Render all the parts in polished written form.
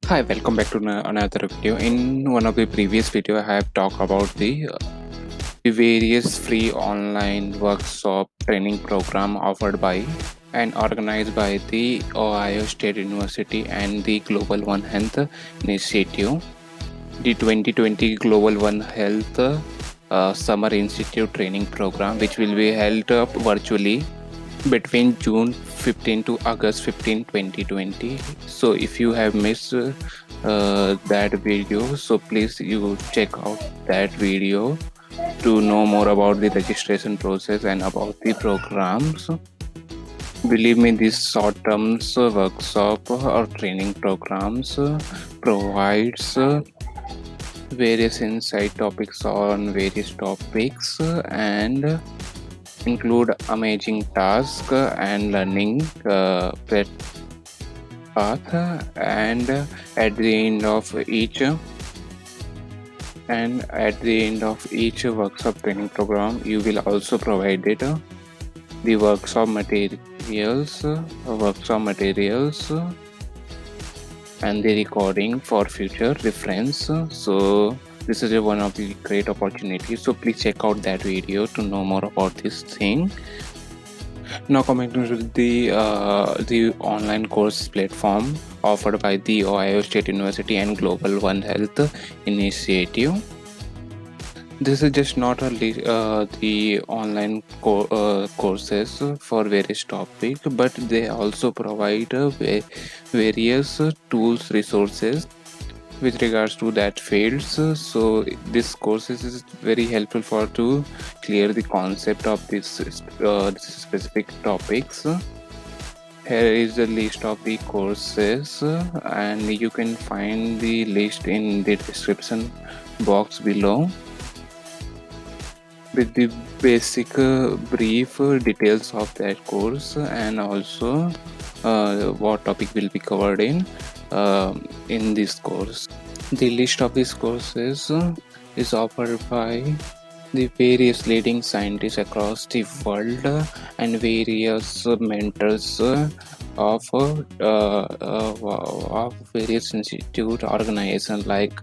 Hi, welcome back to another video. In one of the previous video, I have talked about the various free online workshop training program offered by and organized by the Ohio State University and the Global One Health Initiative. The 2020 Global One Health Summer Institute Training Program, which will be held up virtually between June 15 to August 15, 2020. So if you have missed that video, so please you check out that video to know more about the registration process and about the programs. Believe me, these short term workshop or training programs provides various insight topics on various topics and include amazing task and learning path, and at the end of each workshop training program you will also provided the workshop materials and the recording for future reference. So this is one of the great opportunities, so please check out that video to know more about this thing. Now coming to the online course platform offered by the Ohio State University and Global One Health Initiative. This is just not the online courses for various topics, but they also provide various tools, resources with regards to that fields. So this courses is very helpful for to clear the concept of this specific topics. Here is the list of the courses, and you can find the list in the description box below with the basic brief details of that course, and also what topic will be covered in this course. The list of these courses is offered by the various leading scientists across the world and various mentors of various institute organizations like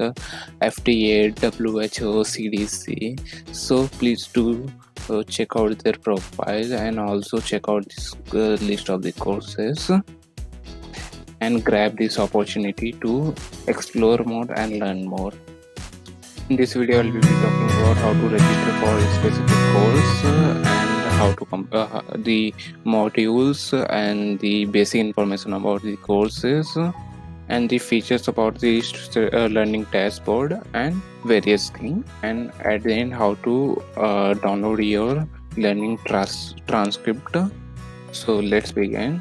FDA, WHO, CDC. So please do check out their profile and also check out this list of the courses and grab this opportunity to explore more and learn more. In this video, I will be talking about how to register for a specific course and how to the modules and the basic information about the courses and the features about the learning dashboard and various things, and at the end how to download your learning transcript. So let's begin.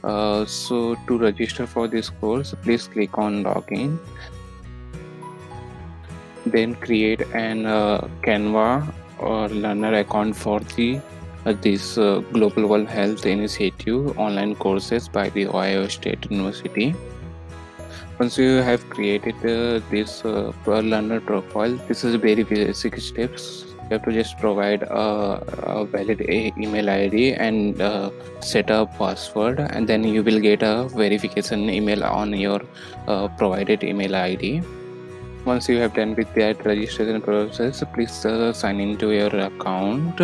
So to register for this course, please click on login, then create an Canva or learner account for this Global One Health Initiative online courses by the Ohio State University. Once you have created this learner profile, this is very basic steps. You have to just provide a valid email ID and set a password, and then you will get a verification email on your provided email ID. Once you have done with that registration process, please sign into your account.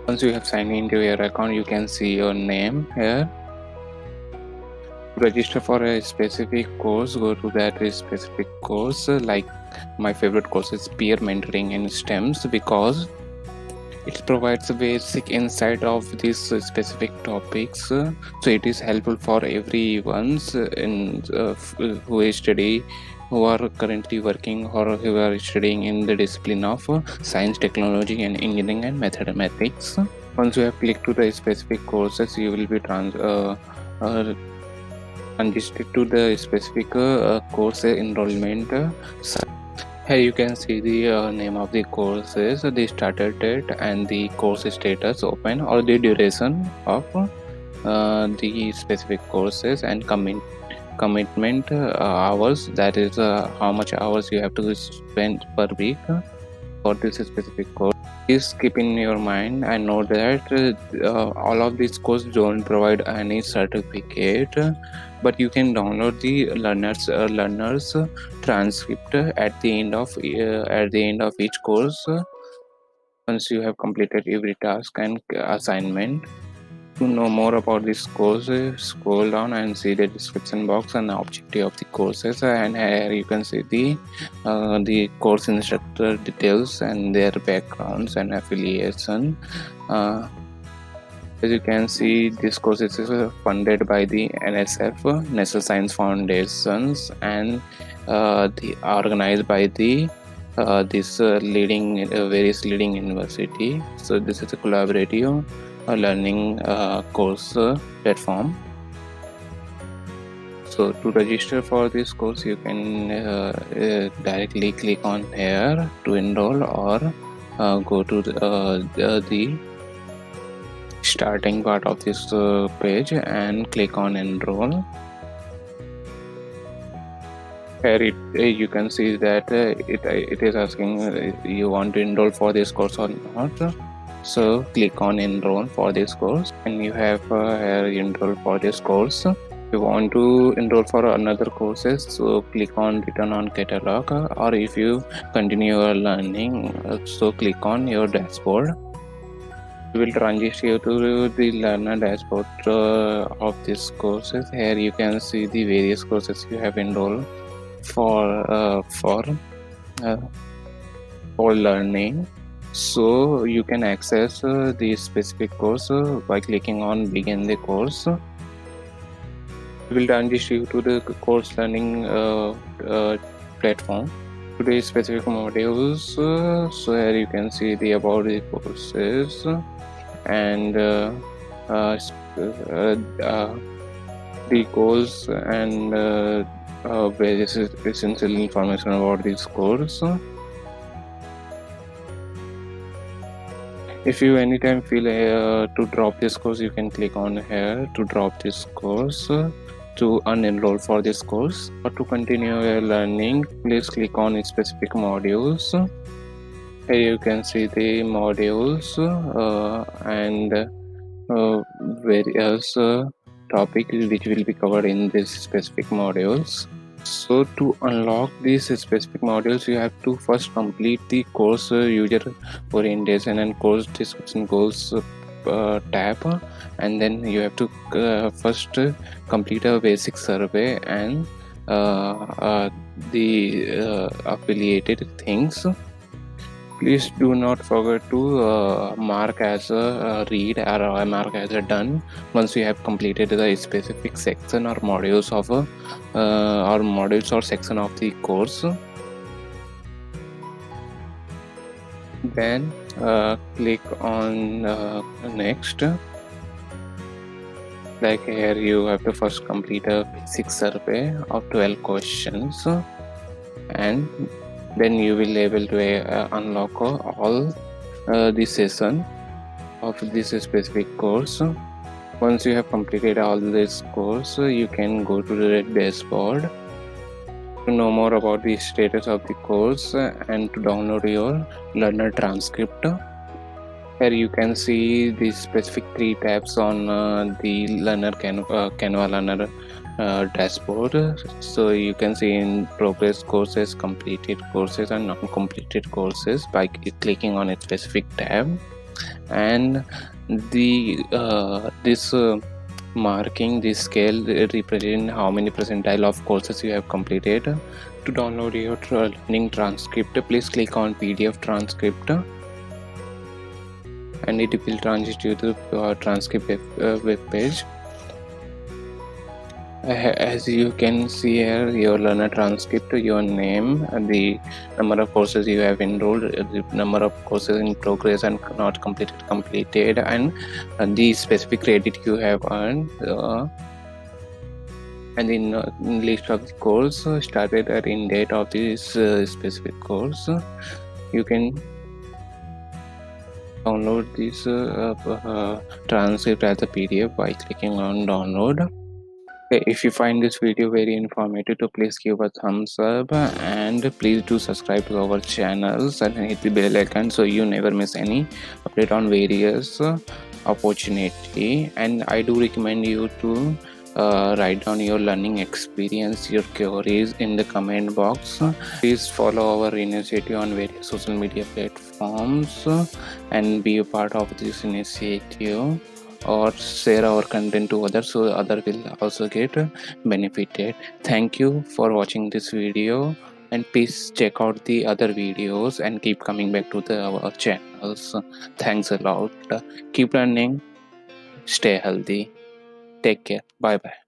Once you have signed into your account, you can see your name here. Register for a specific course, go to that specific course. Like my favorite course is peer mentoring in STEMs, because it provides a basic insight of these specific topics. So it is helpful for everyone who is who are currently working or who are studying in the discipline of science, technology, and engineering and mathematics. Once you have clicked to the specific courses, you will be transited to the specific course enrollment. Here you can see the name of the courses, the started date, and the course status open, or the duration of the specific courses, and commitment hours, that is how much hours you have to spend per week for this specific course. Please keep in your mind and note that all of these courses don't provide any certificate, but you can download the learners transcript at the end of each course. Once you have completed every task and assignment. To know more about this course, scroll down and see the description box and the objective of the courses, and here you can see the course instructor details and their backgrounds and affiliation. As you can see, this course is funded by the NSF, National Science Foundations, and organized by the this various leading university. So this is a collaborative learning course platform. So to register for this course, you can directly click on here to enroll, or go to the starting part of this page and click on enroll. Here you can see that it is asking you want to enroll for this course or not. So click on enroll for this course, and you have here enroll for this course. If you want to enroll for another courses, so click on return on catalog, or if you continue your learning, so click on your dashboard. We will transition you to the learner dashboard of these courses. Here you can see the various courses you have enrolled for learning. So you can access the specific course by clicking on begin the course. We will transition you to the course learning platform. Today's specific modules. So here you can see the about the courses and the goals and various essential information about this course. If you anytime feel to drop this course, you can click on here to drop this course, to unenroll for this course, or to continue your learning, please click on specific modules. Here you can see the modules and various topics which will be covered in these specific modules. So to unlock these specific modules, you have to first complete the course user orientation and course description goals tab, and then you have to first complete a basic survey and the affiliated things. Please do not forget to mark as a read or mark as a done once you have completed the specific section or modules of or modules or section of the course. Then click on next. Like here you have to first complete a basic survey of 12 questions, and then you will able to unlock all the session of this specific course. Once you have completed all this course, you can go to the dashboard to know more about the status of the course and to download your learner transcript. Here you can see the specific 3 tabs on the learner Canva learner dashboard. So you can see in progress courses, completed courses, and non-completed courses by clicking on a specific tab, and the this marking, this scale represent how many percentile of courses you have completed. To download your learning transcript, please click on PDF transcript, and it will transit you to transcript web page. As you can see here, your learner transcript, your name, the number of courses you have enrolled, the number of courses in progress and not completed, and the specific credit you have earned, and the list of the course started at in date of this specific course. You can download this transcript as a PDF by clicking on download. Okay, if you find this video very informative, to please give a thumbs up and please do subscribe to our channels and hit the bell icon so you never miss any update on various opportunity. And I do recommend you to write down your learning experience, your queries in the comment box. Please follow our initiative on various social media platforms and be a part of this initiative, or share our content to others so other will also get benefited. Thank you for watching this video, and please check out the other videos and keep coming back to our channels. Thanks a lot. Keep learning, stay healthy, take care, bye bye.